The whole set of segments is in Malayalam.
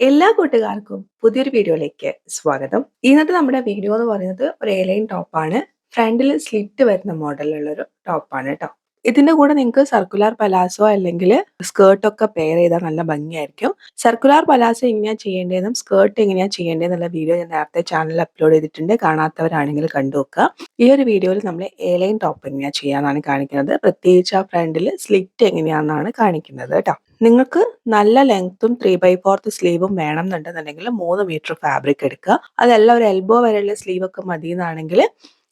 എല്ലാ കൂട്ടുകാർക്കും പുതിയൊരു വീഡിയോയിലേക്ക് സ്വാഗതം. ഇന്നത്തെ നമ്മുടെ വീഡിയോ എന്ന് പറയുന്നത് ഒരു എലൈൻ ടോപ്പാണ്. ഫ്രണ്ടിൽ സ്ലിറ്റ് വരുന്ന മോഡലിലുള്ളൊരു ടോപ്പാണ് കേട്ടോ. ഇതിന്റെ കൂടെ നിങ്ങൾക്ക് സർക്കുലർ പലാസോ അല്ലെങ്കിൽ സ്കേർട്ടൊക്കെ പെയർ ചെയ്താൽ നല്ല ഭംഗിയായിരിക്കും. സർക്കുലർ പലാസോ എങ്ങനെയാണ് ചെയ്യേണ്ടതെന്നും സ്കേർട്ട് എങ്ങനെയാണ് ചെയ്യേണ്ടതെന്നുള്ള വീഡിയോ ഞാൻ നേരത്തെ ചാനലിൽ അപ്ലോഡ് ചെയ്തിട്ടുണ്ട്. കാണാത്തവരാണെങ്കിൽ കണ്ടു നോക്കുക. ഈ ഒരു വീഡിയോയിൽ നമ്മൾ എലൈൻ ടോപ്പ് എങ്ങനെയാണ് ചെയ്യാന്നാണ് കാണിക്കുന്നത്. പ്രത്യേകിച്ച് ആ ഫ്രണ്ടിൽ സ്ലിറ്റ് എങ്ങനെയാണെന്നാണ് കാണിക്കുന്നത് കേട്ടോ. നിങ്ങൾക്ക് നല്ല ലെങ്ത്തും 3/4 സ്ലീവും വേണം എന്നുണ്ടെന്നുണ്ടെങ്കിൽ 3 മീറ്റർ ഫാബ്രിക് എടുക്കുക. അതല്ല ഒരു എൽബോ വരെയുള്ള സ്ലീവ് ഒക്കെ മതി എന്നാണെങ്കിൽ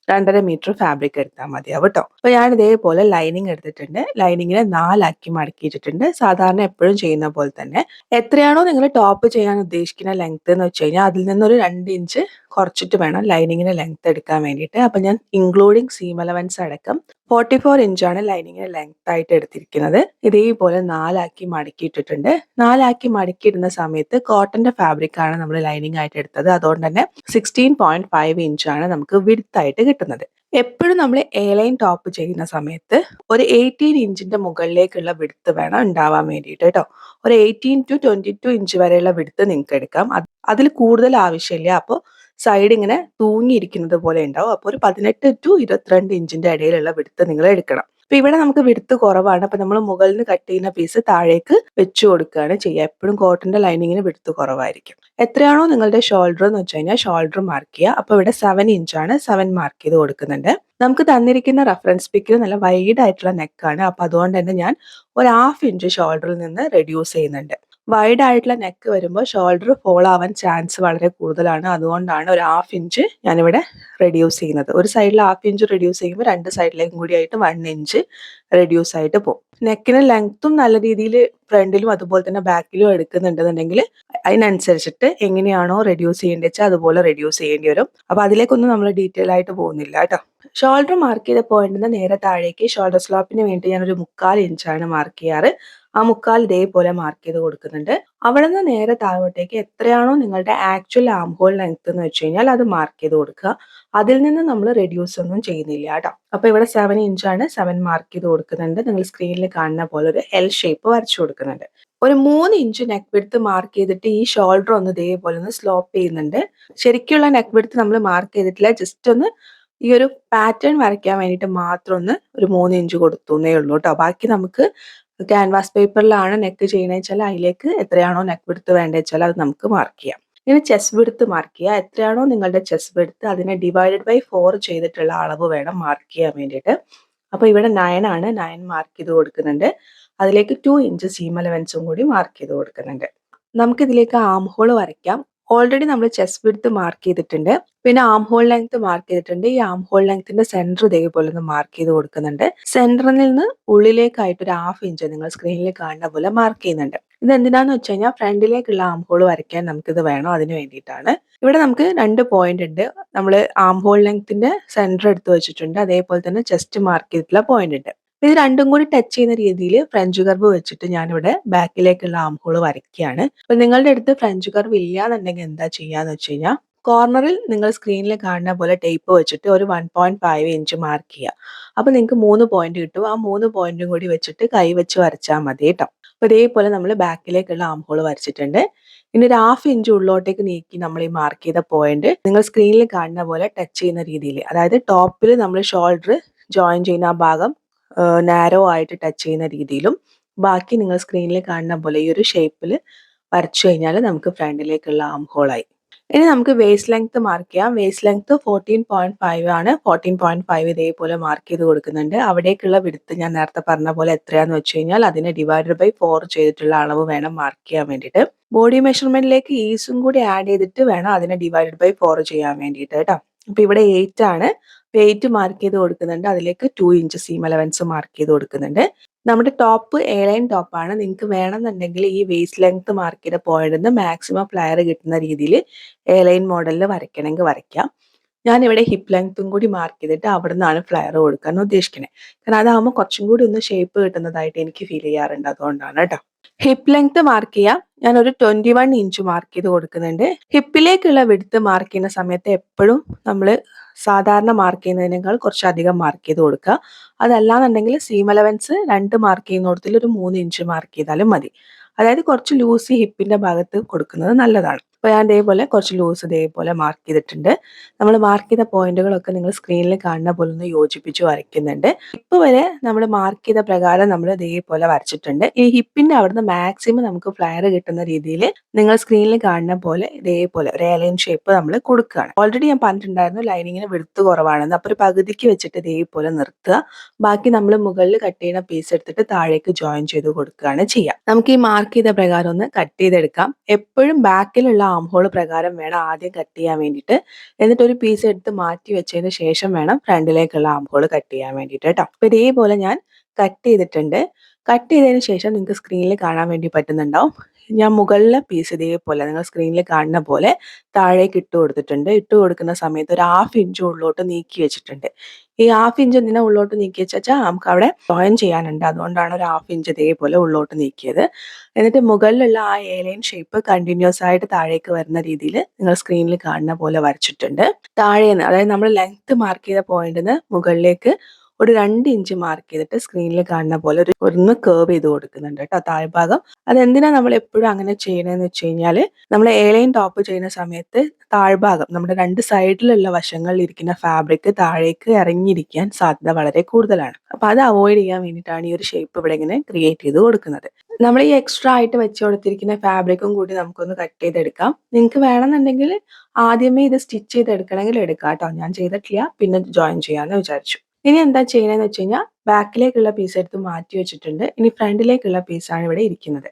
2.5 മീറ്റർ ഫാബ്രിക് എടുത്താൽ മതിയാവും കേട്ടോ. അപ്പൊ ഞാൻ ഇതേപോലെ ലൈനിങ് എടുത്തിട്ടുണ്ട്. ലൈനിങ്ങിനെ 4 ആക്കി മടക്കിയിട്ടിട്ടുണ്ട്. സാധാരണ എപ്പോഴും ചെയ്യുന്ന പോലെ തന്നെ എത്രയാണോ നിങ്ങൾ ടോപ്പ് ചെയ്യാൻ ഉദ്ദേശിക്കുന്ന ലെങ്ത് എന്ന് വെച്ച് കഴിഞ്ഞാൽ അതിൽ നിന്നൊരു 2 ഇഞ്ച് കുറച്ചിട്ട് വേണം ലൈനിങ്ങിന് ലെങ്ത് എടുക്കാൻ വേണ്ടിയിട്ട്. അപ്പൊ ഞാൻ ഇൻക്ലൂഡിങ് സീം അലവൻസ് അടക്കം 44 ഇഞ്ചാണ് ലൈനിങ്ങിന് ലെങ്ത് ആയിട്ട് എടുത്തിരിക്കുന്നത്. ഇതേപോലെ 4 ആക്കി മടക്കിയിട്ടിട്ടുണ്ട്. 4 ആക്കി മടക്കിയിടുന്ന സമയത്ത് കോട്ടന്റെ ഫാബ്രിക് ആണ് നമ്മൾ ലൈനിങ് ആയിട്ട് എടുത്തത്. അതുകൊണ്ട് തന്നെ 16.5 ഇഞ്ചാണ് നമുക്ക് വിഡ്ത്ത് ആയിട്ട് കിട്ടുന്നത്. എപ്പോഴും നമ്മൾ എ ലൈൻ ടോപ്പ് ചെയ്യുന്ന സമയത്ത് ഒരു 18 ഇഞ്ചിന്റെ മുകളിലേക്കുള്ള വിഡ്ത്ത് വേണം ഉണ്ടാവാൻ വേണ്ടിയിട്ട് കേട്ടോ. ഒരു 18 to 22 ഇഞ്ച് വരെയുള്ള വിഡ്ത്ത് നിങ്ങൾക്ക് എടുക്കാം. അതിൽ കൂടുതൽ ആവശ്യമില്ല. അപ്പോൾ സൈഡ് ഇങ്ങനെ തൂങ്ങിയിരിക്കുന്നത് പോലെ ഉണ്ടാവും. അപ്പോൾ ഒരു 18 to 22 ഇഞ്ചിന്റെ ഇടയിലുള്ള വിഡ്ത്ത് നിങ്ങൾ എടുക്കണം. അപ്പൊ ഇവിടെ നമുക്ക് വിഡ്ത്ത് കുറവാണ്. അപ്പൊ നമ്മൾ മുകളിൽ നിന്ന് കട്ട് ചെയ്യുന്ന പീസ് താഴേക്ക് വെച്ചു കൊടുക്കുകയാണ് ചെയ്യുക. എപ്പോഴും കോട്ടന്റെ ലൈനിങ്ങിന് വിഡ്ത്ത് കുറവായിരിക്കും. എത്രയാണോ നിങ്ങളുടെ ഷോൾഡർ എന്ന് വെച്ച് കഴിഞ്ഞാൽ ഷോൾഡർ മാർക്ക് ചെയ്യുക. അപ്പൊ ഇവിടെ 7 ഇഞ്ചാണ്, 7 മാർക്ക് ചെയ്ത് കൊടുക്കുന്നുണ്ട്. നമുക്ക് തന്നിരിക്കുന്ന റെഫറൻസ് പിക്കിൽ നല്ല വൈഡ് ആയിട്ടുള്ള നെക്കാണ്. അപ്പൊ അതുകൊണ്ട് തന്നെ ഞാൻ ഒരു 1/2 ഇഞ്ച് ഷോൾഡറിൽ നിന്ന് റെഡ്യൂസ് ചെയ്യുന്നുണ്ട്. വൈഡ് ആയിട്ടുള്ള നെക്ക് വരുമ്പോൾ ഷോൾഡർ ഫോൾ ആവാൻ ചാൻസ് വളരെ കൂടുതലാണ്. അതുകൊണ്ടാണ് ഒരു 1/2 ഇഞ്ച് ഞാനിവിടെ റെഡ്യൂസ് ചെയ്യുന്നത്. ഒരു സൈഡിൽ 1/2 ഇഞ്ച് റെഡ്യൂസ് ചെയ്യുമ്പോൾ രണ്ട് സൈഡിലേക്കും കൂടി ആയിട്ട് 1 ഇഞ്ച് റെഡ്യൂസ് ആയിട്ട് പോകും. നെക്കിന് ലെങ്ത്തും നല്ല രീതിയിൽ ഫ്രണ്ടിലും അതുപോലെ തന്നെ ബാക്കിലും എടുക്കുന്നുണ്ടെന്നുണ്ടെങ്കിൽ അതിനനുസരിച്ചിട്ട് എങ്ങനെയാണോ റെഡ്യൂസ് ചെയ്യേണ്ടത് വെച്ചാൽ അതുപോലെ റെഡ്യൂസ് ചെയ്യേണ്ടി വരും. അപ്പൊ അതിലേക്കൊന്നും നമ്മൾ ഡീറ്റെയിൽ ആയിട്ട് പോകുന്നില്ല കേട്ടോ. ഷോൾഡർ മാർക്ക് ചെയ്ത പോയിന്റിന് നേരെ താഴേക്ക് ഷോൾഡർ സ്ലോപ്പിന് വേണ്ടി ഞാനൊരു 1/4 ഇഞ്ചാണ് മാർക്ക് ചെയ്യാറ്. ആ 1/4 ഇതേപോലെ മാർക്ക് ചെയ്ത് കൊടുക്കുന്നുണ്ട്. അവിടെ നിന്ന് നേരെ താഴോട്ടേക്ക് എത്രയാണോ നിങ്ങളുടെ ആക്ച്വൽ ആം ഹോൾ ലെങ്ത് എന്ന് വെച്ച് കഴിഞ്ഞാൽ അത് മാർക്ക് ചെയ്ത് കൊടുക്കുക. അതിൽ നിന്ന് നമ്മൾ റെഡ്യൂസ് ഒന്നും ചെയ്യുന്നില്ല കേട്ടോ. അപ്പൊ ഇവിടെ 7 ഇഞ്ചാണ്, 7 മാർക്ക് ചെയ്ത് കൊടുക്കുന്നുണ്ട്. നിങ്ങൾ സ്ക്രീനിൽ കാണുന്ന പോലെ ഒരു എൽ ഷേപ്പ് വരച്ചു കൊടുക്കുന്നുണ്ട്. ഒരു 3 ഇഞ്ച് നെക്ക് വിഡ്ത്ത് മാർക്ക് ചെയ്തിട്ട് ഈ ഷോൾഡർ ഒന്ന് ഇതേപോലെ ഒന്ന് സ്ലോപ്പ് ചെയ്യുന്നുണ്ട്. ശരിക്കുള്ള നെക്ക് വിഡ്ത്ത് നമ്മൾ മാർക്ക് ചെയ്തിട്ടില്ല. ജസ്റ്റ് ഒന്ന് ഈ ഒരു പാറ്റേൺ വരയ്ക്കാൻ വേണ്ടിയിട്ട് മാത്രം ഒന്ന് ഒരു 3 ഇഞ്ച് കൊടുത്തുന്നേ ഉള്ളൂ കേട്ടോ. ബാക്കി നമുക്ക് ക്യാൻവാസ് പേപ്പറിലാണ് നെക്ക് ചെയ്യണമെന്ന് വെച്ചാൽ അതിലേക്ക് എത്രയാണോ നെക്ക് വിഡ്ത്ത് വേണ്ടത് വെച്ചാൽ അത് നമുക്ക് മാർക്ക് ചെയ്യാം. ഇനി ചെസ്റ്റ് വിഡ്ത്ത് മാർക്ക് ചെയ്യുക. എത്രയാണോ നിങ്ങളുടെ ചെസ്റ്റ് വിഡ്ത്ത് അതിനെ ഡിവൈഡഡ് ബൈ 4 ചെയ്തിട്ടുള്ള അളവ് വേണം മാർക്ക് ചെയ്യാൻ വേണ്ടിയിട്ട്. അപ്പൊ ഇവിടെ 9 ആണ്, 9 മാർക്ക് ചെയ്ത് കൊടുക്കുന്നുണ്ട്. അതിലേക്ക് 2 ഇഞ്ച് സീം അലവൻസും കൂടി മാർക്ക് ചെയ്ത് കൊടുക്കുന്നുണ്ട്. നമുക്ക് ഇതിലേക്ക് ആം ഹോൾ വരയ്ക്കാം. ഓൾറെഡി നമ്മൾ ചെസ്റ്റ് വിഡ്ത്ത് മാർക്ക് ചെയ്തിട്ടുണ്ട്. പിന്നെ ആം ഹോൾ ലെങ്ത് മാർക്ക് ചെയ്തിട്ടുണ്ട്. ഈ ആം ഹോൾ ലെങ്ത്തിന്റെ സെന്റർ ഇതേപോലെ ഒന്ന് മാർക്ക് ചെയ്ത് കൊടുക്കുന്നുണ്ട്. സെന്ററിൽ നിന്ന് ഉള്ളിലേക്കായിട്ട് ഒരു 1/2 ഇഞ്ച് നിങ്ങൾ സ്ക്രീനിൽ കാണുന്ന പോലെ മാർക്ക് ചെയ്യുന്നുണ്ട്. ഇത് എന്തിനാന്ന് വെച്ച് കഴിഞ്ഞാൽ ഫ്രണ്ടിലേക്കുള്ള ആം ഹോൾ വരയ്ക്കാൻ നമുക്കിത് വേണം. അതിന് വേണ്ടിയിട്ടാണ്. ഇവിടെ നമുക്ക് 2 പോയിന്റ് ഉണ്ട്. നമ്മൾ ആം ഹോൾ ലെങ്ത്തിന്റെ സെന്റർ എടുത്ത് വെച്ചിട്ടുണ്ട്. അതേപോലെ തന്നെ ചെസ്റ്റ് മാർക്ക് ചെയ്തിട്ടുള്ള പോയിന്റ് ഉണ്ട്. ഇത് രണ്ടും കൂടി ടച്ച് ചെയ്യുന്ന രീതിയിൽ ഫ്രഞ്ച് കർവ് വെച്ചിട്ട് ഞാനിവിടെ ബാക്കിലേക്കുള്ള ആം ഹോൾ വരയ്ക്കുകയാണ്. അപ്പൊ നിങ്ങളുടെ അടുത്ത് ഫ്രഞ്ച് കർവ് ഇല്ല എന്നുണ്ടെങ്കിൽ എന്താ ചെയ്യാന്ന് വെച്ച് കഴിഞ്ഞാൽ കോർണറിൽ നിങ്ങൾ സ്ക്രീനിൽ കാണുന്ന പോലെ ടേപ്പ് വെച്ചിട്ട് ഒരു 1.5 ഇഞ്ച് മാർക്ക് ചെയ്യുക. അപ്പൊ നിങ്ങൾക്ക് 3 പോയിന്റ് കിട്ടും. ആ 3 പോയിന്റും കൂടി വെച്ചിട്ട് കൈ വെച്ച് വരച്ചാൽ മതി കേട്ടോ. അപ്പൊ ഇതേപോലെ നമ്മൾ ബാക്കിലേക്കുള്ള ആം ഹോൾ വരച്ചിട്ടുണ്ട്. ഇനി ഒരു 1/2 ഇഞ്ച് ഉള്ളോട്ടേക്ക് നീക്കി നമ്മൾ ഈ മാർക്ക് ചെയ്ത പോയിന്റ് നിങ്ങൾ സ്ക്രീനിൽ കാണുന്ന പോലെ ടച്ച് ചെയ്യുന്ന രീതിയിൽ, അതായത് ടോപ്പിൽ നമ്മൾ ഷോൾഡർ ജോയിൻ ചെയ്യുന്ന ആ ഭാഗം നാരോ ആയിട്ട് ടച്ച് ചെയ്യുന്ന രീതിയിലും ബാക്കി നിങ്ങൾ സ്ക്രീനിൽ കാണുന്ന പോലെ ഈ ഒരു ഷേപ്പിൽ വരച്ചു കഴിഞ്ഞാൽ നമുക്ക് ഫ്രണ്ടിലേക്കുള്ള ആം ഹോളായി. ഇനി നമുക്ക് വേസ്റ്റ് ലെങ്ത് മാർക്ക് ചെയ്യാം. വേസ്റ്റ് ലെങ്ത് 14.5 ആണ്. 14.5 ഇതേപോലെ മാർക്ക് ചെയ്ത് കൊടുക്കുന്നുണ്ട്. അവിടേക്കുള്ള വിഡ്ത്ത് ഞാൻ നേരത്തെ പറഞ്ഞ പോലെ എത്രയാന്ന് വെച്ച് കഴിഞ്ഞാൽ അതിനെ ഡിവൈഡഡ് ബൈ 4 ചെയ്തിട്ടുള്ള അളവ് വേണം മാർക്ക് ചെയ്യാൻ വേണ്ടിയിട്ട്. ബോഡി മെഷർമെന്റിലേക്ക് ഈസും കൂടി ആഡ് ചെയ്തിട്ട് വേണം അതിനെ ഡിവൈഡഡ് ബൈ 4 ചെയ്യാൻ വേണ്ടിയിട്ട് കേട്ടോ. അപ്പൊ ഇവിടെ 8 ആണ്. വെയിറ്റ് മാർക്ക് ചെയ്ത് കൊടുക്കുന്നുണ്ട്. അതിലേക്ക് 2 ഇഞ്ച് സീം അലവൻസ് മാർക്ക് ചെയ്ത് കൊടുക്കുന്നുണ്ട്. നമ്മുടെ ടോപ്പ് എ ലൈൻ ടോപ്പാണ്. നിങ്ങൾക്ക് വേണമെന്നുണ്ടെങ്കിൽ ഈ വേസ്റ്റ് ലെങ്ത് മാർക്ക് ചെയ്ത പോയിന്റ് മാക്സിമം ഫ്ലയർ കിട്ടുന്ന രീതിയിൽ എ ലൈൻ മോഡലിൽ വരയ്ക്കണമെങ്കിൽ വരയ്ക്കാം. ഞാനിവിടെ ഹിപ്പ് ലെങ്ത്തും കൂടി മാർക്ക് ചെയ്തിട്ട് അവിടെ നിന്നാണ് ഫ്ലയർ കൊടുക്കാൻ ഉദ്ദേശിക്കുന്നത്. കാരണം അതാകുമ്പോൾ കുറച്ചും കൂടി ഒന്ന് ഷേപ്പ് കിട്ടുന്നതായിട്ട് എനിക്ക് ഫീൽ ചെയ്യാറുണ്ട്. അതുകൊണ്ടാണ് കേട്ടോ. ഹിപ്പ് ലെങ്ത് മാർക്ക് ചെയ്യാം. ഞാനൊരു 21 ഇഞ്ച് മാർക്ക് ചെയ്ത് കൊടുക്കുന്നുണ്ട്. ഹിപ്പിലേക്കുള്ള വിഡ്ത്ത് മാർക്ക് ചെയ്യുന്ന സമയത്ത് എപ്പോഴും നമ്മൾ സാധാരണ മാർക്ക് ചെയ്യുന്നതിനേക്കാൾ കുറച്ചധികം മാർക്ക് ചെയ്ത് കൊടുക്കുക. അതല്ലാന്നുണ്ടെങ്കിൽ സീം അലവൻസ് 2 മാർക്ക് ചെയ്യുന്നിടത്തിൽ ഒരു 3 ഇഞ്ച് മാർക്ക് ചെയ്താലും മതി. അതായത് കുറച്ച് ലൂസ് ഹിപ്പിന്റെ ഭാഗത്ത് കൊടുക്കുന്നത് നല്ലതാണ്. അപ്പോൾ ഞാൻ ഇതേപോലെ കുറച്ച് ലൂസ് ഇതേപോലെ മാർക്ക് ചെയ്തിട്ടുണ്ട്. നമ്മൾ മാർക്ക് ചെയ്ത പോയിന്റുകളൊക്കെ നിങ്ങൾ സ്ക്രീനിൽ കാണുന്ന പോലെ ഒന്ന് യോജിപ്പിച്ച് വരയ്ക്കുന്നുണ്ട്. ഹിപ്പ് വരെ നമ്മൾ മാർക്ക് ചെയ്ത പ്രകാരം നമ്മൾ ഇതേപോലെ വരച്ചിട്ടുണ്ട്. ഈ ഹിപ്പിന്റെ അവിടുന്ന് മാക്സിമം നമുക്ക് ഫ്ലയർ കിട്ടുന്ന രീതിയിൽ നിങ്ങൾ സ്ക്രീനിൽ കാണുന്ന പോലെ ഇതേപോലെ ഒരു എലൈൻ ഷേപ്പ് നമ്മൾ കൊടുക്കുകയാണ്. ഓൾറെഡി ഞാൻ പറഞ്ഞിട്ടുണ്ടായിരുന്നു ലൈനിങ്ങിന് വിടുത്ത് കുറവാണെന്ന്. അപ്പോൾ ഒരു പകുതിക്ക് വെച്ചിട്ട് ഇതേപോലെ നിർത്തുക. ബാക്കി നമ്മൾ മുകളിൽ കട്ട് ചെയ്യുന്ന പീസ് എടുത്തിട്ട് താഴേക്ക് ജോയിൻ ചെയ്ത് കൊടുക്കുകയാണ് ചെയ്യുക. നമുക്ക് ഈ മാർക്ക് ചെയ്ത പ്രകാരം ഒന്ന് കട്ട് ചെയ്തെടുക്കാം. എപ്പോഴും ബാക്കിലുള്ള ആം ഹോൾ പ്രകാരം വേണം ആദ്യം കട്ട് ചെയ്യാൻ വേണ്ടിയിട്ട്. എന്നിട്ട് ഒരു പീസ് എടുത്ത് മാറ്റി വെച്ചതിന് ശേഷം വേണം ഫ്രണ്ടിലേക്കുള്ള ആം ഹോൾ കട്ട് ചെയ്യാൻ വേണ്ടിയിട്ട് കേട്ടോ. അപ്പോൾ ഇതേപോലെ ഞാൻ കട്ട് ചെയ്തിട്ടുണ്ട്. കട്ട് ചെയ്തതിന് ശേഷം നിങ്ങൾക്ക് സ്ക്രീനിൽ കാണാൻ വേണ്ടി പറ്റുന്നുണ്ടാവും. ഞാൻ മുകളിലെ പീസ് ഇതേപോലെ നിങ്ങൾ സ്ക്രീനിൽ കാണുന്ന പോലെ താഴേക്ക് ഇട്ട് കൊടുത്തിട്ടുണ്ട്. ഇട്ട് കൊടുക്കുന്ന സമയത്ത് ഒരു 1/2 ഇഞ്ച് ഉള്ളോട്ട് നീക്കി വെച്ചിട്ടുണ്ട്. ഈ 1/2 ഇഞ്ച് എന്തിനാ ഉള്ളോട്ട് നീക്കി വെച്ചാൽ നമുക്ക് അവിടെ ജോയിൻ ചെയ്യാനുണ്ട്. അതുകൊണ്ടാണ് ഒരു 1/2 ഇഞ്ച് ഇതേപോലെ ഉള്ളോട്ട് നീക്കിയത്. എന്നിട്ട് മുകളിലുള്ള ആ എലൈൻ ഷേപ്പ് കണ്ടിന്യൂസ് ആയിട്ട് താഴേക്ക് വരുന്ന രീതിയിൽ നിങ്ങൾ സ്ക്രീനിൽ കാണുന്ന പോലെ വരച്ചിട്ടുണ്ട്. താഴേന്ന് അതായത് നമ്മൾ ലെങ്ത് മാർക്ക് ചെയ്ത പോയിന്റിന് മുകളിലേക്ക് ഒരു 2 ഇഞ്ച് മാർക്ക് ചെയ്തിട്ട് സ്ക്രീനിൽ കാണുന്ന പോലെ ഒന്ന് കേർവ് ചെയ്ത് കൊടുക്കുന്നുണ്ട് കേട്ടോ താഴ്ഭാഗം. അതെന്തിനാ നമ്മൾ എപ്പോഴും അങ്ങനെ ചെയ്യണമെന്ന് വെച്ച് കഴിഞ്ഞാൽ നമ്മൾ എയർലൈൻ ടോപ്പ് ചെയ്യുന്ന സമയത്ത് താഴ്ഭാഗം നമ്മുടെ 2 സൈഡിലുള്ള വശങ്ങളിൽ ഇരിക്കുന്ന ഫാബ്രിക് താഴേക്ക് ഇറങ്ങിയിരിക്കാൻ സാധ്യത വളരെ കൂടുതലാണ്. അപ്പൊ അത് അവോയ്ഡ് ചെയ്യാൻ വേണ്ടിയിട്ടാണ് ഈ ഒരു ഷേപ്പ് ഇവിടെ ഇങ്ങനെ ക്രിയേറ്റ് ചെയ്ത് കൊടുക്കുന്നത്. നമ്മൾ ഈ എക്സ്ട്രാ ആയിട്ട് വെച്ച് കൊടുത്തിരിക്കുന്ന ഫാബ്രിക്കും കൂടി നമുക്കൊന്ന് കട്ട് ചെയ്തെടുക്കാം. നിങ്ങൾക്ക് വേണമെന്നുണ്ടെങ്കിൽ ആദ്യമേ ഇത് സ്റ്റിച്ച് ചെയ്തെടുക്കണമെങ്കിൽ എടുക്കാം കേട്ടോ. ഞാൻ ചെയ്തിട്ടില്ല, പിന്നെ ജോയിൻ ചെയ്യാമെന്ന് വിചാരിച്ചു. ഇനി എന്താ ചെയ്യണമെന്ന് വെച്ച് കഴിഞ്ഞാൽ ബാക്കിലേക്കുള്ള പീസ് എടുത്ത് മാറ്റി വെച്ചിട്ടുണ്ട്. ഇനി ഫ്രണ്ടിലേക്കുള്ള പീസാണ് ഇവിടെ ഇരിക്കുന്നത്.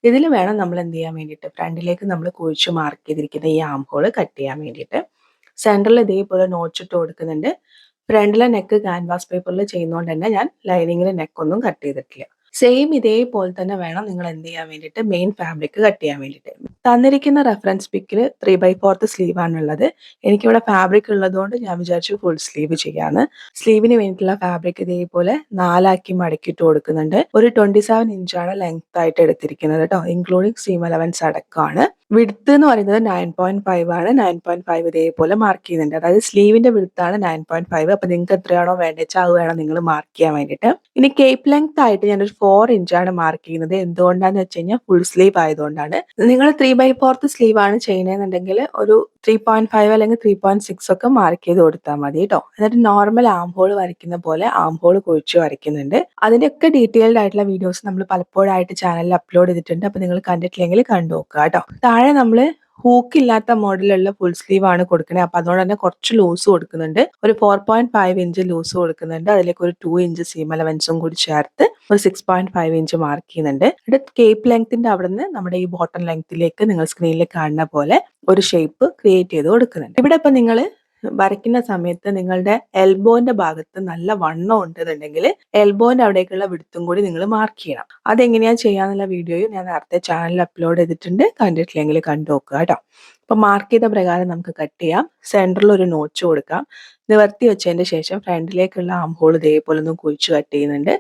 ഇതിൽ വേണം നമ്മൾ എന്ത് ചെയ്യാൻ വേണ്ടിയിട്ട് ഫ്രണ്ടിലേക്ക് നമ്മൾ കുഴിച്ച് മാർക്ക് ചെയ്തിരിക്കുന്ന ഈ ആം ഹോൾ കട്ട് ചെയ്യാൻ വേണ്ടിയിട്ട്. സെൻറ്ററിൽ ഇതേപോലെ നോട്ട്സ് ഇട്ട് കൊടുക്കുന്നുണ്ട്. ഫ്രണ്ടിലെ നെക്ക് ക്യാൻവാസ് പേപ്പറിൽ ചെയ്യുന്നതുകൊണ്ട് തന്നെ ഞാൻ ലൈനിങ്ങിലെ നെക്കൊന്നും കട്ട് ചെയ്തിട്ടില്ല. സെയിം ഇതേപോലെ തന്നെ വേണം നിങ്ങൾ എന്ത് ചെയ്യാൻ വേണ്ടിയിട്ട് മെയിൻ ഫാബ്രിക് കട്ട് ചെയ്യാൻ വേണ്ടിയിട്ട്. തന്നിരിക്കുന്ന റെഫറൻസ് പിക്കിൽ 3/4 സ്ലീവ് ആണുള്ളത്. എനിക്കിവിടെ ഫാബ്രിക് ഉള്ളതുകൊണ്ട് ഞാൻ വിചാരിച്ചു ഫുൾ സ്ലീവ് ചെയ്യാന്ന്. സ്ലീവിന് വേണ്ടിയിട്ടുള്ള ഫാബ്രിക് ഇതേപോലെ 4 മടക്കിയിട്ട് കൊടുക്കുന്നുണ്ട്. ഒരു 27 ഇഞ്ചാണ് ലെങ്ത് ആയിട്ട് എടുത്തിരിക്കുന്നത് കേട്ടോ, ഇൻക്ലൂഡിങ് സീം അലവൻസ് അടക്കമാണ്. വിഡ്ത്ത് എന്ന് പറയുന്നത് 9.5 ആണ്. 9.5 ഇതേപോലെ മാർക്ക് ചെയ്യുന്നുണ്ട്. അതായത് സ്ലീവിന്റെ വിഡ്ത്താണ് 9.5. അപ്പൊ നിങ്ങൾക്ക് എത്രയാണോ വേണ്ടത് വെച്ചാൽ അത് വേണം നിങ്ങൾ മാർക്ക് ചെയ്യാൻ വേണ്ടിയിട്ട്. ഇനി കേപ്പ് ലെങ്ത് ആയിട്ട് ഞാനൊരു 4 ഇഞ്ചാണ് മാർക്ക് ചെയ്യുന്നത്. എന്തുകൊണ്ടാന്ന് വെച്ച് കഴിഞ്ഞാൽ ഫുൾ സ്ലീവ് ആയതുകൊണ്ടാണ്. നിങ്ങൾ 3/4 സ്ലീവ് ആണ് ചെയ്യുന്നതെന്നുണ്ടെങ്കിൽ ഒരു 3.5 അല്ലെങ്കിൽ 3.6 ഒക്കെ മാർക്ക് ചെയ്ത് കൊടുത്താൽ മതി കേട്ടോ. എന്നിട്ട് നോർമൽ ആം ഹോൾ വരയ്ക്കുന്ന പോലെ ആം ഹോൾ കുഴിച്ച് വരയ്ക്കുന്നുണ്ട്. അതിൻ്റെയൊക്കെ ഡീറ്റെയിൽഡ് ആയിട്ടുള്ള വീഡിയോസ് നമ്മൾ പലപ്പോഴായിട്ട് ചാനലിൽ അപ്ലോഡ് ചെയ്തിട്ടുണ്ട്. അപ്പോൾ നിങ്ങൾ കണ്ടിട്ടില്ലെങ്കിൽ കണ്ടു നോക്കുക കേട്ടോ. താഴെ നമ്മൾ ഹൂക്ക് ഇല്ലാത്ത മോഡലുള്ള ഫുൾ സ്ലീവ് ആണ് കൊടുക്കുന്നത്. അപ്പൊ അതുകൊണ്ട് തന്നെ കുറച്ച് ലൂസ് കൊടുക്കുന്നുണ്ട്. ഒരു 4.5 ഇഞ്ച് ലൂസ് കൊടുക്കുന്നുണ്ട്. അതിലേക്ക് ഒരു 2 ഇഞ്ച് സീം അലവൻസും കൂടി ചേർത്ത് ഒരു 6.5 ഇഞ്ച് മാർക്ക് ചെയ്യുന്നുണ്ട്. എന്നിട്ട് കേപ്പ് ലെങ്ത്തിന്റെ അവിടെ നിന്ന് നമ്മുടെ ഈ ബോട്ടം ലെങ്ത്തിലേക്ക് നിങ്ങൾ സ്ക്രീനിൽ കാണുന്ന പോലെ ഒരു ഷേപ്പ് ക്രിയേറ്റ് ചെയ്ത് കൊടുക്കുന്നുണ്ട്. ഇവിടെ ഇപ്പൊ നിങ്ങൾ വരയ്ക്കുന്ന സമയത്ത് നിങ്ങളുടെ എൽബോന്റെ ഭാഗത്ത് നല്ല വണ്ണം ഉണ്ടെന്നുണ്ടെങ്കിൽ എൽബോന്റെ അവിടേക്കുള്ള വിടുത്തും കൂടി നിങ്ങൾ മാർക്ക് ചെയ്യണം. അതെങ്ങനെയാ ചെയ്യാന്നുള്ള വീഡിയോയും ഞാൻ നേരത്തെ ചാനലിൽ അപ്ലോഡ് ചെയ്തിട്ടുണ്ട്. കണ്ടിട്ടില്ലെങ്കിൽ കണ്ടു നോക്കുക കേട്ടോ. അപ്പൊ മാർക്ക് ചെയ്ത പ്രകാരം നമുക്ക് കട്ട് ചെയ്യാം. സെന്ററിൽ ഒരു നോച്ച് കൊടുക്കാം. നിവർത്തി വെച്ചതിന് ശേഷം ഫ്രണ്ടിലേക്കുള്ള ആം ഹോൾ ഇതേപോലെ ഒന്ന് കുഴിച്ച് കട്ട് ചെയ്യുന്നുണ്ട്.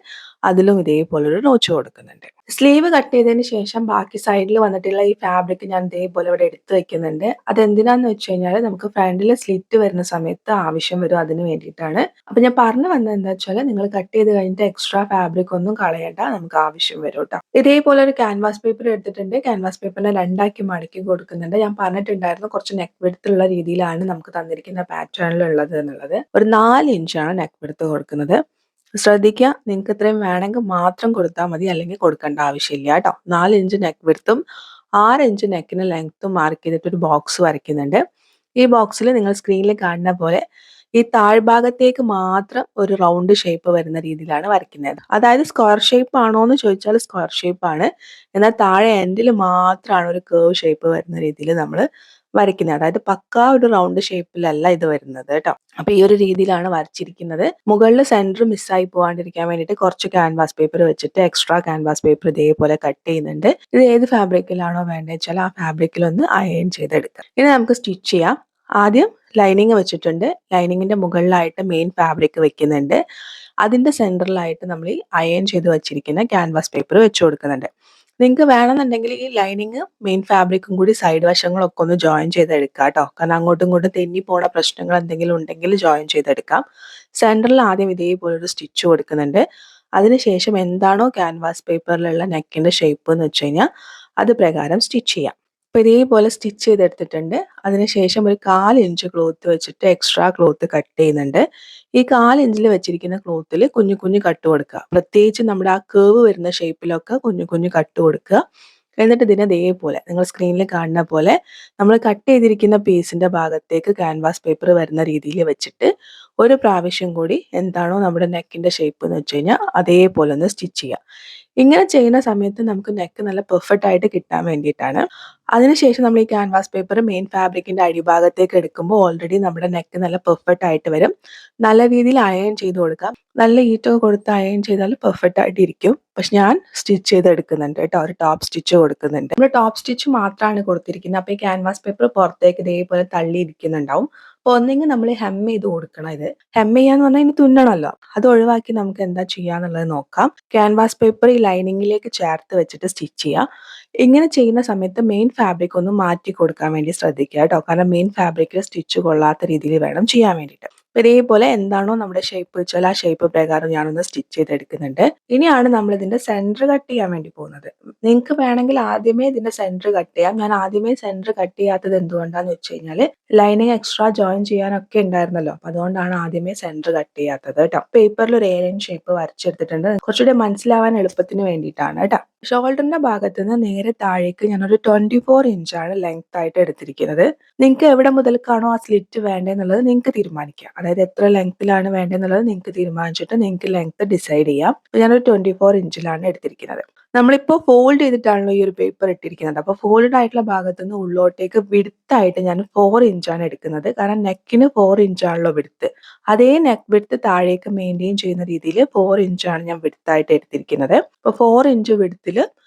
അതിലും ഇതേപോലെ ഒരു നോച്ച് കൊടുക്കുന്നുണ്ട്. സ്ലീവ് കട്ട് ചെയ്തതിന് ശേഷം ബാക്കി സൈഡിൽ വന്നിട്ടുള്ള ഈ ഫാബ്രിക് ഞാൻ ഇതേപോലെ ഇവിടെ എടുത്ത് വെക്കുന്നുണ്ട്. അതെന്തിനാന്ന് വെച്ച് കഴിഞ്ഞാൽ നമുക്ക് ഫ്രണ്ടിൽ സ്ലിറ്റ് വരുന്ന സമയത്ത് ആവശ്യം വരും, അതിന് വേണ്ടിയിട്ടാണ്. അപ്പൊ ഞാൻ പറഞ്ഞു വന്നത് എന്താ വെച്ചാൽ നിങ്ങൾ കട്ട് ചെയ്ത് കഴിഞ്ഞിട്ട് എക്സ്ട്രാ ഫാബ്രിക് ഒന്നും കളയണ്ട, നമുക്ക് ആവശ്യം വരും കേട്ടോ. ഇതേപോലെ ഒരു ക്യാൻവാസ് പേപ്പർ എടുത്തിട്ടുണ്ട്. ക്യാൻവാസ് പേപ്പറിനെ 2 മടക്കി കൊടുക്കുന്നുണ്ട്. ഞാൻ പറഞ്ഞിട്ടുണ്ടായിരുന്നു കുറച്ച് നെക്ക് വിഡ്ത്തുള്ള രീതിയിലാണ് നമുക്ക് തന്നിരിക്കുന്ന പാറ്റേണിൽ ഉള്ളത് എന്നുള്ളത്. ഒരു 4 ഇഞ്ചാണ് നെക്ക് വിഡ്ത്ത് കൊടുക്കുന്നത്. ശ്രദ്ധിക്കുക, നിങ്ങൾക്ക് ഇത്രയും വേണമെങ്കിൽ മാത്രം കൊടുത്താൽ മതി, അല്ലെങ്കിൽ കൊടുക്കേണ്ട ആവശ്യമില്ല കേട്ടോ. 4 ഇഞ്ച് നെക്ക് വിഡ്ത്തും 6 ഇഞ്ച് നെക്കിന് ലെങ്ത്തും മാർക്ക് ചെയ്തിട്ട് ഒരു ബോക്സ് വരയ്ക്കുന്നുണ്ട്. ഈ ബോക്സിൽ നിങ്ങൾ സ്ക്രീനിൽ കാണുന്ന പോലെ ഈ താഴ്ഭാഗത്തേക്ക് മാത്രം ഒരു റൗണ്ട് ഷേപ്പ് വരുന്ന രീതിയിലാണ് വരയ്ക്കുന്നത്. അതായത് സ്ക്വയർ ഷേപ്പ് ആണോ എന്ന് ചോദിച്ചാൽ സ്ക്വയർ ഷേപ്പ് ആണ്. എന്നാൽ താഴെ എൻഡിൽ മാത്രമാണ് ഒരു കേർവ് ഷേപ്പ് വരുന്ന രീതിയിൽ നമ്മൾ വരയ്ക്കുന്നത്. അതായത് പക്കാ ഒരു റൗണ്ട് ഷേപ്പിലല്ല ഇത് വരുന്നത് കേട്ടോ. അപ്പൊ ഈ ഒരു രീതിയിലാണ് വരച്ചിരിക്കുന്നത്. മുകളിൽ സെന്റർ മിസ്സായി പോകാണ്ടിരിക്കാൻ വേണ്ടിയിട്ട് കുറച്ച് ക്യാൻവാസ് പേപ്പർ വെച്ചിട്ട് എക്സ്ട്രാ ക്യാൻവാസ് പേപ്പർ ഇതേപോലെ കട്ട് ചെയ്യുന്നുണ്ട്. ഇത് ഏത് ഫാബ്രിക്കിലാണോ വേണ്ടത് വെച്ചാൽ ആ ഫാബ്രിക്കിൽ ഒന്ന് അയൺ ചെയ്തെടുക്കാം. ഇനി നമുക്ക് സ്റ്റിച്ച് ചെയ്യാം. ആദ്യം ലൈനിങ് വെച്ചിട്ടുണ്ട്. ലൈനിങ്ങിന്റെ മുകളിലായിട്ട് മെയിൻ ഫാബ്രിക് വെക്കുന്നുണ്ട്. അതിന്റെ സെന്ററിലായിട്ട് നമ്മൾ ഈ അയൺ ചെയ്ത് വെച്ചിരിക്കുന്ന ക്യാൻവാസ് പേപ്പർ വെച്ച് കൊടുക്കുന്നുണ്ട്. നിങ്ങൾക്ക് വേണമെന്നുണ്ടെങ്കിൽ ഈ ലൈനിങ് മെയിൻ ഫാബ്രിക്കും കൂടി സൈഡ് വശങ്ങളൊക്കെ ഒന്ന് ജോയിൻ ചെയ്തെടുക്കാം കേട്ടോ. കാരണം അങ്ങോട്ടും ഇങ്ങോട്ടും തെന്നി പോണ പ്രശ്നങ്ങൾ എന്തെങ്കിലും ഉണ്ടെങ്കിൽ ജോയിൻ ചെയ്തെടുക്കാം. സെന്ററിൽ ആദ്യം ഇതേപോലെ ഒരു സ്റ്റിച്ച് കൊടുക്കുന്നുണ്ട്. അതിനുശേഷം എന്താണോ ക്യാൻവാസ് പേപ്പറിലുള്ള നെക്കിൻ്റെ ഷേപ്പ് എന്ന് വെച്ച് കഴിഞ്ഞാൽ അത് പ്രകാരം സ്റ്റിച്ച് ചെയ്യാം. അപ്പോൾ ഇതേപോലെ സ്റ്റിച്ച് ചെയ്തെടുത്തിട്ടുണ്ട്. അതിനുശേഷം ഒരു 1/4 ഇഞ്ച് ക്ലോത്ത് വെച്ചിട്ട് എക്സ്ട്രാ ക്ലോത്ത് കട്ട് ചെയ്യുന്നുണ്ട്. ഈ 1/4 ഇഞ്ചിൽ വെച്ചിരിക്കുന്ന ക്ലോത്തിൽ കുഞ്ഞു കുഞ്ഞു കട്ട് കൊടുക്കുക. പ്രത്യേകിച്ച് നമ്മുടെ ആ കേവ് വരുന്ന ഷേപ്പിലൊക്കെ കുഞ്ഞു കുഞ്ഞു കട്ട് കൊടുക്കുക. എന്നിട്ട് ഇതിനെ ഇതേപോലെ നിങ്ങൾ സ്ക്രീനിൽ കാണുന്ന പോലെ നമ്മൾ കട്ട് ചെയ്തിരിക്കുന്ന പീസിൻ്റെ ഭാഗത്തേക്ക് ക്യാൻവാസ് പേപ്പർ വരുന്ന രീതിയിൽ വെച്ചിട്ട് ഒരു പ്രാവശ്യം കൂടി എന്താണോ നമ്മുടെ നെക്കിൻ്റെ ഷേപ്പ് എന്ന് വെച്ച് കഴിഞ്ഞാൽ അതേപോലെ ഒന്ന് സ്റ്റിച്ച് ചെയ്യുക. ഇങ്ങനെ ചെയ്യുന്ന സമയത്ത് നമുക്ക് നെക്ക് നല്ല പെർഫെക്റ്റ് ആയിട്ട് കിട്ടാൻ വേണ്ടിയിട്ടാണ്. അതിനുശേഷം നമ്മൾ ഈ ക്യാൻവാസ് പേപ്പർ മെയിൻ ഫാബ്രിക്കിൻ്റെ അടിഭാഗത്തേക്ക് എടുക്കുമ്പോൾ ഓൾറെഡി നമ്മുടെ നെക്ക് നല്ല പെർഫെക്റ്റ് ആയിട്ട് വരും. നല്ല രീതിയിൽ അയൺ ചെയ്ത് കൊടുക്കാം. നല്ല ഈറ്റൊക്കെ കൊടുത്ത് അയൺ ചെയ്താൽ പെർഫെക്റ്റ് ആയിട്ട് ഇരിക്കും. പക്ഷെ ഞാൻ സ്റ്റിച്ച് ചെയ്തെടുക്കുന്നുണ്ട് കേട്ടോ. ഒരു ടോപ്പ് സ്റ്റിച്ച് കൊടുക്കുന്നുണ്ട്. നമ്മൾ ടോപ്പ് സ്റ്റിച്ച് മാത്രമാണ് കൊടുത്തിരിക്കുന്നത്. അപ്പോൾ ഈ ക്യാൻവാസ് പേപ്പർ പുറത്തേക്ക് ഇതേപോലെ തള്ളിയിരിക്കുന്നുണ്ടാവും. അപ്പോൾ ഒന്നെങ്കിൽ നമ്മൾ ഹെം ചെയ്ത് കൊടുക്കണം. ഇത് ഹെം ചെയ്യാന്ന് പറഞ്ഞാൽ ഇനി തുന്നണമല്ലോ. അത് ഒഴിവാക്കി നമുക്ക് എന്താ ചെയ്യാന്നുള്ളത് നോക്കാം. ക്യാൻവാസ് പേപ്പർ ഈ ലൈനിങ്ങിലേക്ക് ചേർത്ത് വെച്ചിട്ട് സ്റ്റിച്ച് ചെയ്യുക. ഇങ്ങനെ ചെയ്യുന്ന സമയത്ത് മെയിൻ ഫാബ്രിക് ഒന്ന് മാറ്റി കൊടുക്കാൻ വേണ്ടി ശ്രദ്ധിക്കുക കേട്ടോ. കാരണം മെയിൻ ഫാബ്രിക്കിൽ സ്റ്റിച്ച് കൊള്ളാത്ത രീതിയിൽ വേണം ചെയ്യാൻ വേണ്ടിയിട്ട്. ഇതേപോലെ എന്താണോ നമ്മുടെ ഷേപ്പ് വെച്ചാൽ ആ ഷേപ്പ് പ്രകാരം ഞാനൊന്ന് സ്റ്റിച്ച് ചെയ്തെടുക്കുന്നുണ്ട്. ഇനിയാണ് നമ്മൾ ഇതിന്റെ സെന്റർ കട്ട് ചെയ്യാൻ വേണ്ടി പോകുന്നത്. നിങ്ങൾക്ക് വേണമെങ്കിൽ ആദ്യമേ ഇതിന്റെ സെന്റർ കട്ട് ചെയ്യാം. ഞാൻ ആദ്യമേ സെന്റർ കട്ട് ചെയ്യാത്തത് എന്തുകൊണ്ടാന്ന് വെച്ച് കഴിഞ്ഞാൽ ലൈനിങ് എക്സ്ട്രാ ജോയിൻ ചെയ്യാനൊക്കെ ഉണ്ടായിരുന്നല്ലോ. അപ്പൊ അതുകൊണ്ടാണ് ആദ്യമേ സെന്റർ കട്ട് ചെയ്യാത്തത് കേട്ടോ. പേപ്പറിൽ ഒരു ഏലൈൻ ഷേപ്പ് വരച്ചെടുത്തിട്ടുണ്ട്. കുറച്ചുകൂടി മനസ്സിലാവാൻ എളുപ്പത്തിന് വേണ്ടിയിട്ടാണ് കേട്ടോ. ഷോൾഡറിന്റെ ഭാഗത്ത് നിന്ന് നേരെ താഴേക്ക് ഞാനൊരു 24 ഇഞ്ചാണ് ലെങ്ത് ആയിട്ട് എടുത്തിരിക്കുന്നത്. നിങ്ങൾക്ക് എവിടെ മുതൽക്കാണോ ആ സ്ലിറ്റ് വേണ്ടതെന്നുള്ളത് നിങ്ങൾക്ക് തീരുമാനിക്കാം. അതായത് എത്ര ലെങ്ത്തിലാണ് വേണ്ടതെന്നുള്ളത് നിങ്ങൾക്ക് തീരുമാനിച്ചിട്ട് നിങ്ങൾക്ക് ലെങ്ത് ഡിസൈഡ് ചെയ്യാം. ഞാനൊരു 24 ഇഞ്ചിലാണ് എടുത്തിരിക്കുന്നത്. നമ്മളിപ്പോൾ ഫോൾഡ് ചെയ്തിട്ടാണല്ലോ ഈ ഒരു പേപ്പർ ഇട്ടിരിക്കുന്നത്. അപ്പോൾ ഫോൾഡ് ആയിട്ടുള്ള ഭാഗത്ത് നിന്ന് ഉള്ളോട്ടേക്ക് വിഡ്ത്തായിട്ട് ഞാൻ 4 ഇഞ്ചാണ് എടുക്കുന്നത്. കാരണം നെക്കിന് 4 ഇഞ്ചാണല്ലോ വിഡ്ത്ത്. അതേ നെക്ക് വിഡ്ത്ത് താഴേക്ക് മെയിൻറ്റെയിൻ ചെയ്യുന്ന രീതിയിൽ 4 ഇഞ്ചാണ് ഞാൻ വിഡ്ത്തായിട്ട് എടുത്തിരിക്കുന്നത്. അപ്പോൾ 4 ഇഞ്ച് വിഡ്ത്തിൽ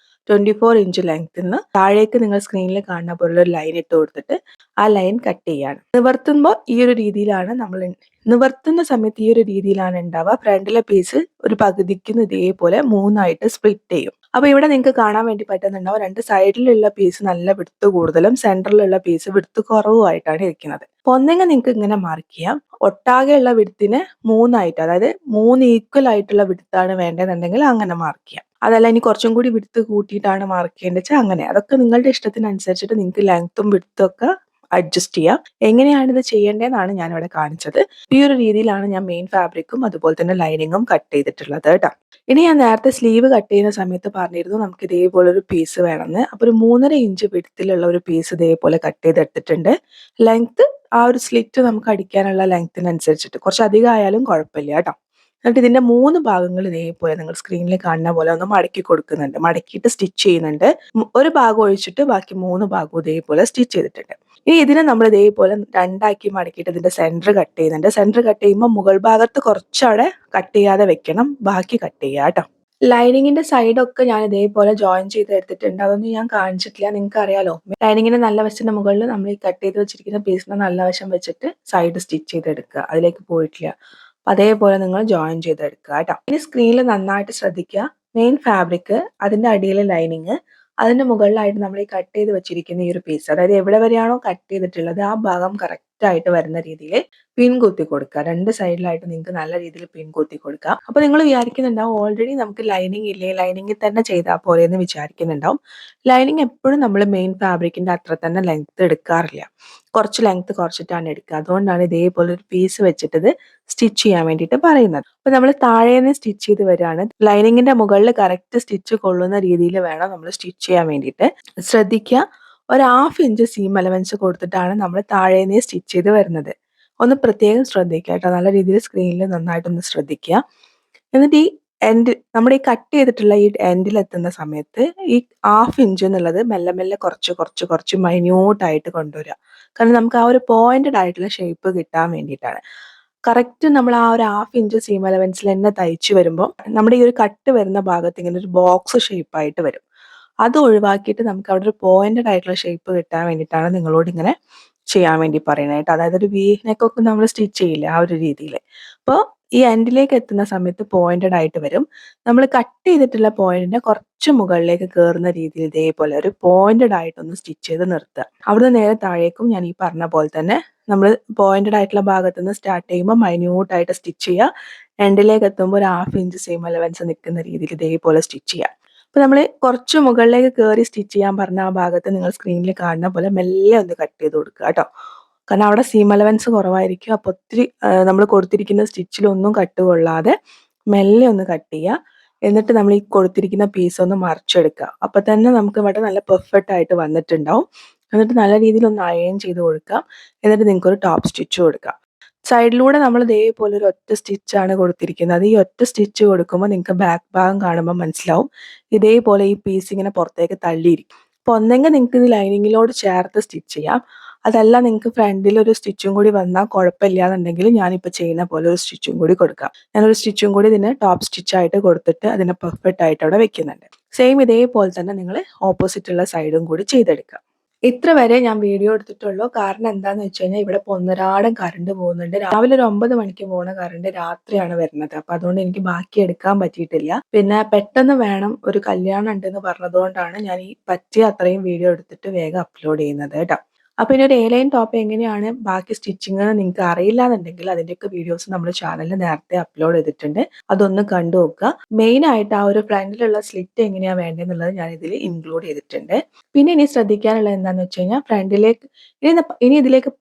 24 ഇഞ്ച് ലെങ്ത്തിന് താഴേക്ക് നിങ്ങൾ സ്ക്രീനിൽ കാണുന്ന പോലുള്ള ഒരു ലൈൻ ഇട്ട് കൊടുത്തിട്ട് ആ ലൈൻ കട്ട് ചെയ്യാണ്. നിവർത്തുമ്പോൾ ഈ ഒരു രീതിയിലാണ് നമ്മൾ നിവർത്തുന്ന സമയത്ത് ഈ ഒരു രീതിയിലാണ് ഉണ്ടാവുക. ഫ്രണ്ടിലെ പീസ് ഒരു പകുതിക്ക് ഇതേപോലെ 3ആയിട്ട് സ്പ്ലിറ്റ് ചെയ്യും. അപ്പൊ ഇവിടെ നിങ്ങൾക്ക് കാണാൻ വേണ്ടി പറ്റുന്നുണ്ടാവും 2 സൈഡിലുള്ള പീസ് നല്ല വിഡ്ത്ത് കൂടുതലും സെന്ററിലുള്ള പീസ് വിഡ്ത്ത് കുറവുമായിട്ടാണ് ഇരിക്കുന്നത്. അപ്പൊ ഒന്നെങ്കിൽ നിങ്ങൾക്ക് ഇങ്ങനെ മാർക്ക് ചെയ്യാം. ഒട്ടാകെയുള്ള വിഡ്ത്തിന് 3ആയിട്ട്, അതായത് 3 ഈക്വൽ ആയിട്ടുള്ള വിഡ്ത്താണ് വേണ്ടതെന്നുണ്ടെങ്കിൽ അങ്ങനെ മാർക്ക് ചെയ്യാം. അതല്ല ഇനി കുറച്ചും കൂടി വിഡ്ത്ത് കൂട്ടിയിട്ടാണ് മാർക്ക് ചെയ്യേണ്ടത് വെച്ചാൽ അങ്ങനെ. അതൊക്കെ നിങ്ങളുടെ ഇഷ്ടത്തിനനുസരിച്ചിട്ട് നിങ്ങൾക്ക് ലെങ്ത്തും വിഡ്ത്തും ഒക്കെ അഡ്ജസ്റ്റ് ചെയ്യാം. എങ്ങനെയാണ് ഇത് ചെയ്യേണ്ടതെന്നാണ് ഞാനിവിടെ കാണിച്ചത്. ഈ ഒരു രീതിയിലാണ് ഞാൻ മെയിൻ ഫാബ്രിക്കും അതുപോലെ തന്നെ ലൈനിങ്ങും കട്ട് ചെയ്തിട്ടുള്ളത് കേട്ടോ. ഇനി ഞാൻ നേരത്തെ സ്ലീവ് കട്ട് ചെയ്യുന്ന സമയത്ത് പറഞ്ഞിരുന്നു നമുക്ക് ഇതേപോലെ ഒരു പീസ് വേണമെന്ന്. അപ്പോൾ ഒരു 3.5 ഇഞ്ച് വിഡ്ത്തിലുള്ള ഒരു പീസ് ഇതേപോലെ കട്ട് ചെയ്തെടുത്തിട്ടുണ്ട്. ലെങ്ത്ത് ആ ഒരു സ്ലിറ്റ് നമുക്ക് അടിക്കാനുള്ള ലെങ്ത്തിനനുസരിച്ചിട്ട് കുറച്ച് അധികം ആയാലും കുഴപ്പമില്ല കേട്ടോ. എന്നിട്ട് ഇതിന്റെ 3 ഭാഗങ്ങൾ ഇതേപോലെ നിങ്ങൾ സ്ക്രീനിൽ കാണുന്ന പോലെ ഒന്ന് മടക്കി കൊടുക്കുന്നുണ്ട്. മടക്കിയിട്ട് സ്റ്റിച്ച് ചെയ്യുന്നുണ്ട്. ഒരു ഭാഗം ഒഴിച്ചിട്ട് ബാക്കി 3 ഭാഗവും ഇതേപോലെ സ്റ്റിച്ച് ചെയ്തിട്ടുണ്ട്. ഇനി ഇതിനെ നമ്മൾ ഇതേപോലെ 2ആക്കി മടക്കിയിട്ട് ഇതിന്റെ സെന്റർ കട്ട് ചെയ്യുന്നുണ്ട്. സെന്റർ കട്ട് ചെയ്യുമ്പോൾ മുകൾ ഭാഗത്ത് കുറച്ചവിടെ കട്ട് ചെയ്യാതെ വെക്കണം. ബാക്കി കട്ട് ചെയ്യുക കേട്ടോ. ലൈനിങ്ങിന്റെ സൈഡൊക്കെ ഞാൻ ഇതേപോലെ ജോയിൻ ചെയ്ത് എടുത്തിട്ടുണ്ട്. അതൊന്നും ഞാൻ കാണിച്ചിട്ടില്ല. നിങ്ങൾക്ക് അറിയാലോ, ലൈനിങ്ങിന്റെ നല്ല വശത്തിന്റെ മുകളിൽ നമ്മൾ ഈ കട്ട് ചെയ്ത് വെച്ചിരിക്കുന്ന പീസിന്റെ നല്ല വശം വെച്ചിട്ട് സൈഡ് സ്റ്റിച്ച് ചെയ്തെടുക്കുക. അതിലേക്ക് പോയിട്ടില്ല. അതേപോലെ നിങ്ങൾ ജോയിൻ ചെയ്തെടുക്കുക കേട്ടോ. ഇനി സ്ക്രീനിൽ നന്നായിട്ട് ശ്രദ്ധിക്കുക. മെയിൻ ഫാബ്രിക്, അതിന്റെ അടിയിലെ ലൈനിങ്, അതിന്റെ മുകളിലായിട്ട് നമ്മൾ ഈ കട്ട് ചെയ്ത് വെച്ചിരിക്കുന്ന ഈ ഒരു പീസ്, അതായത് എവിടെ വരെയാണോ കട്ട് ചെയ്തിട്ടുള്ളത് ആ ഭാഗം കറക്റ്റ് ആയിട്ട് വരുന്ന രീതിയിൽ പിൻ കുത്തി കൊടുക്കുക. 2 സൈഡിലായിട്ട് നിങ്ങൾക്ക് നല്ല രീതിയിൽ പിൻ കുത്തി കൊടുക്കുക. അപ്പൊ നിങ്ങൾ വിചാരിക്കുന്നുണ്ടാവും ഓൾറെഡി നമുക്ക് ലൈനിങ് ഇല്ലേ, ലൈനിങ്ങിൽ തന്നെ ചെയ്താൽ പോലെ എന്ന് വിചാരിക്കുന്നുണ്ടാവും. ലൈനിങ് എപ്പോഴും നമ്മൾ മെയിൻ ഫാബ്രിക്കിന്റെ അത്ര തന്നെ ലെങ്ത് എടുക്കാറില്ല. കുറച്ച് ലെങ്ത് കുറച്ചിട്ടാണ് എടുക്കുക. അതുകൊണ്ടാണ് ഇതേപോലെ ഒരു പീസ് വെച്ചിട്ട് ഇത് സ്റ്റിച്ച് ചെയ്യാൻ വേണ്ടിയിട്ട് പറയുന്നത്. അപ്പൊ നമ്മൾ താഴേന്ന് സ്റ്റിച്ച് ചെയ്ത് വരികയാണ്. ലൈനിങ്ങിന്റെ മുകളിൽ കറക്റ്റ് സ്റ്റിച്ച് കൊള്ളുന്ന രീതിയിൽ വേണം നമ്മൾ സ്റ്റിച്ച് ചെയ്യാൻ വേണ്ടിയിട്ട്. ശ്രദ്ധിക്കുക, ഒരു 1/2 ഇഞ്ച് സീം അലവൻസ് കൊടുത്തിട്ടാണ് നമ്മൾ താഴേന്ന് സ്റ്റിച്ച് ചെയ്ത് വരുന്നത്. ഒന്ന് പ്രത്യേകം ശ്രദ്ധിക്കുക കേട്ടോ. നല്ല രീതിയിൽ സ്ക്രീനിൽ നന്നായിട്ടൊന്ന് ശ്രദ്ധിക്കുക. എന്നിട്ട് ഈ നമ്മുടെ ഈ കട്ട് ചെയ്തിട്ടുള്ള ഈ എൻഡിൽ എത്തുന്ന സമയത്ത് ഈ 1/2 ഇഞ്ച് എന്നുള്ളത് മെല്ലെ മെല്ലെ കുറച്ച് കുറച്ച് കുറച്ച് മൈന്യൂട്ടായിട്ട് കൊണ്ടുവരിക. കാരണം നമുക്ക് ആ ഒരു പോയിന്റഡ് ആയിട്ടുള്ള ഷേപ്പ് കിട്ടാൻ വേണ്ടിയിട്ടാണ്. കറക്റ്റ് നമ്മൾ ആ ഒരു 1/2 ഇഞ്ച് സീം അലവൻസിൽ തന്നെ തയ്ച്ചു വരുമ്പോൾ നമ്മുടെ ഈ ഒരു കട്ട് വരുന്ന ഭാഗത്ത് ഇങ്ങനെ ഒരു ബോക്സ് ഷേപ്പായിട്ട് വരും. അത് ഒഴിവാക്കിയിട്ട് നമുക്ക് അവിടെ ഒരു പോയിന്റഡ് ആയിട്ടുള്ള ഷേപ്പ് കിട്ടാൻ വേണ്ടിയിട്ടാണ് നിങ്ങളോട് ഇങ്ങനെ ചെയ്യാൻ വേണ്ടി പറയുന്നത് കേട്ടോ. അതായത് ഒരു വി നെക്കൊക്കെ നമ്മൾ സ്റ്റിച്ച് ചെയ്യില്ലേ, ആ ഒരു രീതിയിൽ. അപ്പോൾ ഈ എൻഡിലേക്ക് എത്തുന്ന സമയത്ത് പോയിന്റഡ് ആയിട്ട് വരും. നമ്മൾ കട്ട് ചെയ്തിട്ടുള്ള പോയിന്റിന്റെ കുറച്ച് മുകളിലേക്ക് കയറുന്ന രീതിയിൽ ഇതേപോലെ ഒരു പോയിന്റഡ് ആയിട്ടൊന്ന് സ്റ്റിച്ച് ചെയ്ത് നിർത്തുക. അവിടുന്ന് നേരെ താഴേക്കും ഞാൻ ഈ പറഞ്ഞ പോലെ തന്നെ നമ്മൾ പോയിന്റഡ് ആയിട്ടുള്ള ഭാഗത്ത് നിന്ന് സ്റ്റാർട്ട് ചെയ്യുമ്പോൾ മൈന്യൂട്ടായിട്ട് സ്റ്റിച്ച് ചെയ്യുക. എൻഡിലേക്ക് എത്തുമ്പോൾ ഒരു 1/2 ഇഞ്ച് സീം അലവൻസ് നിൽക്കുന്ന രീതിയിൽ ഇതേപോലെ സ്റ്റിച്ച് ചെയ്യുക. അപ്പോൾ നമ്മൾ കുറച്ച് മുകളിലേക്ക് കയറി സ്റ്റിച്ച് ചെയ്യാൻ പറഞ്ഞ ആ ഭാഗത്ത് നിങ്ങൾ സ്ക്രീനിൽ കാണുന്ന പോലെ മെല്ലെ ഒന്ന് കട്ട് ചെയ്ത് കൊടുക്കുക കേട്ടോ. കാരണം അവിടെ സീം അലവൻസ് കുറവായിരിക്കും. അപ്പോൾ ഒത്തിരി നമ്മൾ കൊടുത്തിരിക്കുന്ന സ്റ്റിച്ചിലൊന്നും കട്ട് കൊള്ളാതെ മെല്ലെ ഒന്ന് കട്ട് ചെയ്യുക. എന്നിട്ട് നമ്മൾ ഈ കൊടുത്തിരിക്കുന്ന പീസ് ഒന്ന് മറിച്ചെടുക്കുക. അപ്പോൾ തന്നെ നമുക്ക് ഇവിടെ നല്ല പെർഫെക്റ്റ് ആയിട്ട് വന്നിട്ടുണ്ടാവും. എന്നിട്ട് നല്ല രീതിയിൽ ഒന്ന് അയൺ ചെയ്ത് കൊടുക്കുക. എന്നിട്ട് നിങ്ങൾക്കൊരു ടോപ്പ് സ്റ്റിച്ച് കൊടുക്കുക. സൈഡിലൂടെ നമ്മൾ ഇതേപോലെ ഒരു ഒറ്റ സ്റ്റിച്ചാണ് കൊടുത്തിരിക്കുന്നത്. ഈ ഒറ്റ സ്റ്റിച്ച് കൊടുക്കുമ്പോൾ നിങ്ങൾക്ക് ബാക്ക് ഭാഗം കാണുമ്പോൾ മനസ്സിലാവും ഇതേപോലെ ഈ പീസ് ഇങ്ങനെ പുറത്തേക്ക് തള്ളിയിരിക്കും. അപ്പോൾ ഒന്നെങ്കിൽ നിങ്ങൾക്ക് ഇത് ലൈനിങ്ങിലോട് ചേർത്ത് സ്റ്റിച്ച് ചെയ്യാം. അതല്ല നിങ്ങൾക്ക് ഫ്രണ്ടിൽ ഒരു സ്റ്റിച്ചും കൂടി വന്നാൽ കുഴപ്പമില്ല എന്നുണ്ടെങ്കിൽ ഞാനിപ്പോൾ ചെയ്യുന്ന പോലെ ഒരു സ്റ്റിച്ചും കൂടി കൊടുക്കാം. ഞാനൊരു സ്റ്റിച്ചും കൂടി ഇതിന് ടോപ്പ് സ്റ്റിച്ചായിട്ട് കൊടുത്തിട്ട് അതിനെ പെർഫെക്റ്റ് ആയിട്ട് അവിടെ വെക്കുന്നുണ്ട്. സെയിം ഇതേപോലെ തന്നെ നിങ്ങൾ ഓപ്പോസിറ്റ് ഉള്ള സൈഡും കൂടി ചെയ്തെടുക്കുക. ഇത്ര വരെ ഞാൻ വീഡിയോ എടുത്തിട്ടുള്ളൂ. കാരണം എന്താന്ന് വെച്ച് കഴിഞ്ഞാൽ ഇവിടെ ഇപ്പോൾ ഒന്നരാടം കറണ്ട് പോകുന്നുണ്ട്. രാവിലെ ഒരു 9 മണിക്ക് പോകുന്ന കറണ്ട് രാത്രിയാണ് വരുന്നത്. അപ്പോൾ അതുകൊണ്ട് എനിക്ക് ബാക്കി എടുക്കാൻ പറ്റിയിട്ടില്ല. പിന്നെ പെട്ടെന്ന് വേണം, ഒരു കല്യാണം ഉണ്ടെന്ന് പറഞ്ഞതുകൊണ്ടാണ് ഞാൻ ഈ പറ്റിയ അത്രയും വീഡിയോ എടുത്തിട്ട് വേഗം അപ്ലോഡ് ചെയ്യുന്നത് കേട്ടോ. അപ്പോൾ ഇനി ഒരു എ-ലൈൻ ടോപ്പ് എങ്ങനെയാണ് ബാക്കി സ്റ്റിച്ചിങ് എന്ന് നിങ്ങൾക്ക് അറിയില്ല എന്നുണ്ടെങ്കിൽ അതിൻ്റെയൊക്കെ വീഡിയോസ് നമ്മുടെ ചാനലിൽ നേരത്തെ അപ്ലോഡ് ചെയ്തിട്ടുണ്ട്. അതൊന്ന് കണ്ടു നോക്കുക. മെയിൻ ആയിട്ട് ആ ഒരു ഫ്രണ്ടിലുള്ള സ്ലിറ്റ് എങ്ങനെയാണ് വേണ്ടതെന്നുള്ളത് ഞാൻ ഇതിൽ ഇൻക്ലൂഡ് ചെയ്തിട്ടുണ്ട്. പിന്നെ ഇനി ശ്രദ്ധിക്കാനുള്ളത് എന്താണെന്ന് വെച്ച് കഴിഞ്ഞാൽ ഫ്രണ്ടിലേക്ക് ഇനി ഇതിലേക്ക്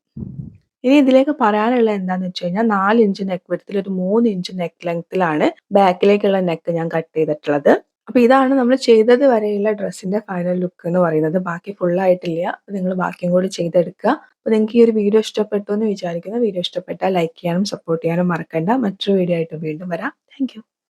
ഇനി ഇതിലേക്ക് പറയാനുള്ളത് എന്താണെന്ന് വെച്ച് കഴിഞ്ഞാൽ 4 ഇഞ്ച് നെക്ക് വിഡ്ത്തിൽ ഒരു 3 ഇഞ്ച് നെക്ക് ലെങ്ത്തിലാണ് ബാക്കിലേക്കുള്ള നെക്ക് ഞാൻ കട്ട് ചെയ്തിട്ടുള്ളത്. അപ്പോൾ ഇതാണ് നമ്മൾ ചെയ്തത് വരെയുള്ള ഡ്രസ്സിന്റെ ഫൈനൽ ലുക്ക് എന്ന് പറയുന്നത്. ബാക്കി ഫുൾ ആയിട്ടില്ല. നിങ്ങൾ ബാക്കിയും കൂടി ചെയ്തെടുക്കുക. അപ്പോൾ നിങ്ങൾക്ക് ഈ ഒരു വീഡിയോ ഇഷ്ടപ്പെട്ടു എന്ന് വിചാരിക്കുന്നു. വീഡിയോ ഇഷ്ടപ്പെട്ടാൽ ലൈക്ക് ചെയ്യാനും സപ്പോർട്ട് ചെയ്യാനും മറക്കണ്ട. മറ്റൊരു വീഡിയോ ആയിട്ട് വീണ്ടും വരാം. Thank you.